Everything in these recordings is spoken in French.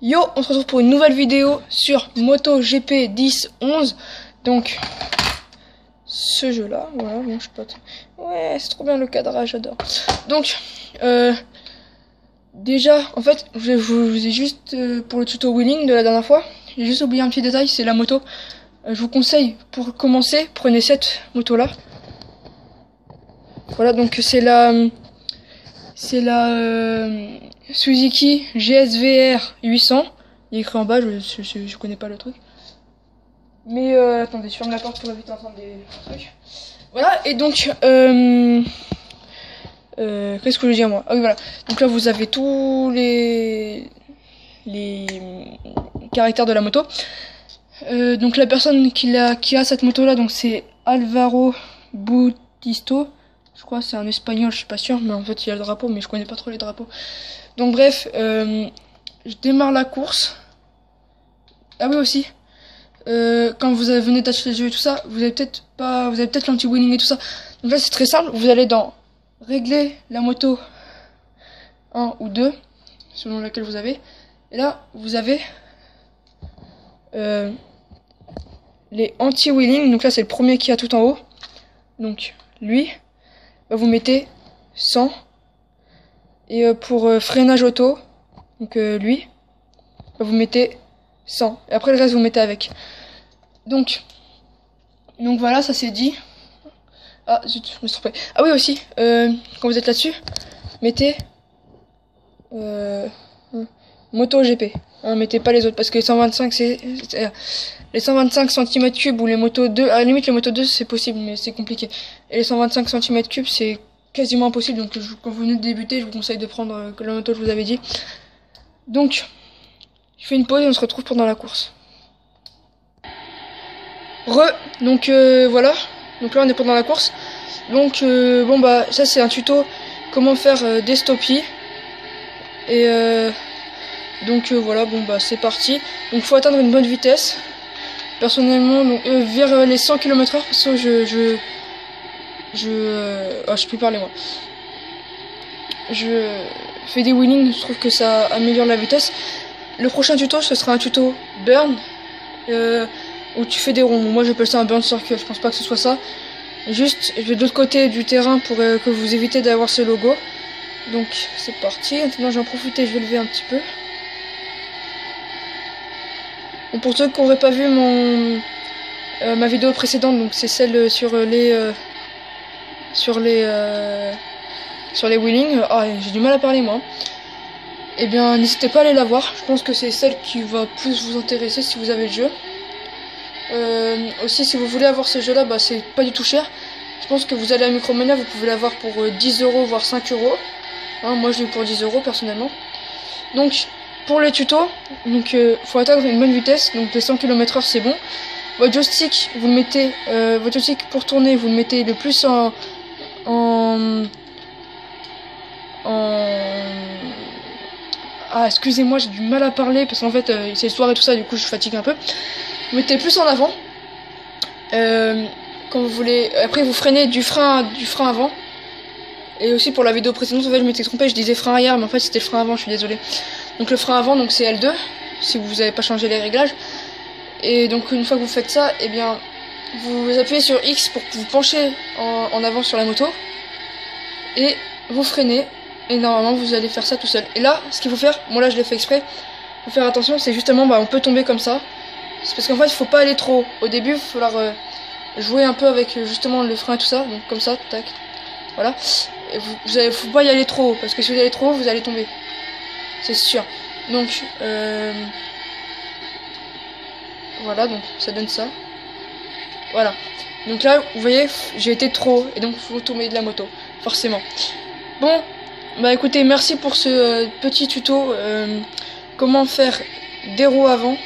Yo, on se retrouve pour une nouvelle vidéo sur MotoGP 10-11. Donc, ce jeu-là, voilà, bon, je sais pas. Ouais, c'est trop bien le cadrage, j'adore. Donc, déjà, en fait, je vous ai juste, pour le tuto wheeling de la dernière fois, j'ai juste oublié un petit détail, c'est la moto. Je vous conseille, pour commencer, prenez cette moto-là. Voilà, donc c'est la Suzuki GSVR 800. Il est écrit en bas, je connais pas le truc. Mais attendez, je ferme la porte pour éviter d'entendre des trucs. Voilà, et donc qu'est-ce que je veux dire moi? Ah oui, voilà. Donc là vous avez tous les caractères de la moto. Donc la personne qui a cette moto là, donc c'est Alvaro Bautisto. Je crois c'est un espagnol, je suis pas sûr, mais en fait il y a le drapeau, mais je connais pas trop les drapeaux. Donc bref, je démarre la course. Ah oui aussi, quand vous venez d'acheter le jeu et tout ça, vous avez peut-être l'anti-winning et tout ça. Donc là c'est très simple, vous allez dans régler la moto 1 ou 2, selon laquelle vous avez. Et là vous avez les anti-wheeling, donc là c'est le premier qui a tout en haut. Donc lui, vous mettez 100. Et pour freinage auto, donc lui, vous mettez 100. Et après le reste vous mettez avec. Donc voilà, ça c'est dit. Ah zut, je me suis trompé. Ah oui aussi, quand vous êtes là-dessus, mettez MotoGP. Hein, mettez pas les autres parce que les 125 les 125 cm3 ou les motos 2, à la limite les motos 2 c'est possible mais c'est compliqué. Et les 125 cm3 c'est quasiment impossible, donc quand vous venez de débuter je vous conseille de prendre la moto que je vous avais dit. Donc je fais une pause et on se retrouve pendant la course. Donc voilà, donc là on est pendant la course. Donc bon bah ça c'est un tuto comment faire des stoppies. Et donc voilà, bon bah c'est parti. Donc faut atteindre une bonne vitesse. Personnellement, donc vers les 100 km/h parce que je peux plus parler moi. Je fais des wheelings, je trouve que ça améliore la vitesse. Le prochain tuto, ce sera un tuto burn où tu fais des ronds. Moi j'appelle ça un burn circle, je pense pas que ce soit ça. Juste, je vais de l'autre côté du terrain pour que vous évitez d'avoir ce logo. Donc c'est parti, maintenant j'en profite, je vais lever un petit peu. Bon, pour ceux qui n'auraient pas vu ma vidéo précédente, donc c'est celle sur les wheelings. Ah, j'ai du mal à parler moi. Eh bien n'hésitez pas à aller la voir, je pense que c'est celle qui va plus vous intéresser si vous avez le jeu. Aussi si vous voulez avoir ce jeu là, bah c'est pas du tout cher. Je pense que vous allez à Micromania, vous pouvez l'avoir pour 10 € voire 5 €. Hein, moi je l'ai eu pour 10 € personnellement. Donc pour les tutos, donc faut atteindre une bonne vitesse, donc les 100 km/h c'est bon. Votre joystick, vous le mettez, votre joystick pour tourner, vous le mettez le plus ah excusez-moi, j'ai du mal à parler parce qu'en fait c'est le soir et tout ça, du coup je fatigue un peu. Vous mettez le plus en avant. Quand vous voulez, après vous freinez du frein avant. Et aussi pour la vidéo précédente, en fait je m'étais trompé, je disais frein arrière, mais en fait c'était le frein avant, je suis désolé. Donc le frein avant, donc c'est L2, si vous n'avez pas changé les réglages. Et donc une fois que vous faites ça, eh bien vous appuyez sur X pour vous pencher en avant sur la moto. Et vous freinez, et normalement vous allez faire ça tout seul. Et là, ce qu'il faut faire, moi là je l'ai fait exprès, faut faire attention, c'est justement, bah on peut tomber comme ça. C'est parce qu'en fait il faut pas aller trop haut. Au début, il va falloir jouer un peu avec justement le frein et tout ça, donc comme ça, tac. Voilà. Et faut pas y aller trop haut, parce que si vous allez trop haut, vous allez tomber. C'est sûr. Donc, voilà, donc ça donne ça. Voilà. Donc là, vous voyez, j'ai été trop haut, et donc il faut tomber de la moto, forcément. Bon, bah écoutez, merci pour ce petit tuto, comment faire des roues avant.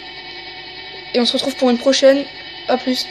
Et on se retrouve pour une prochaine. À plus.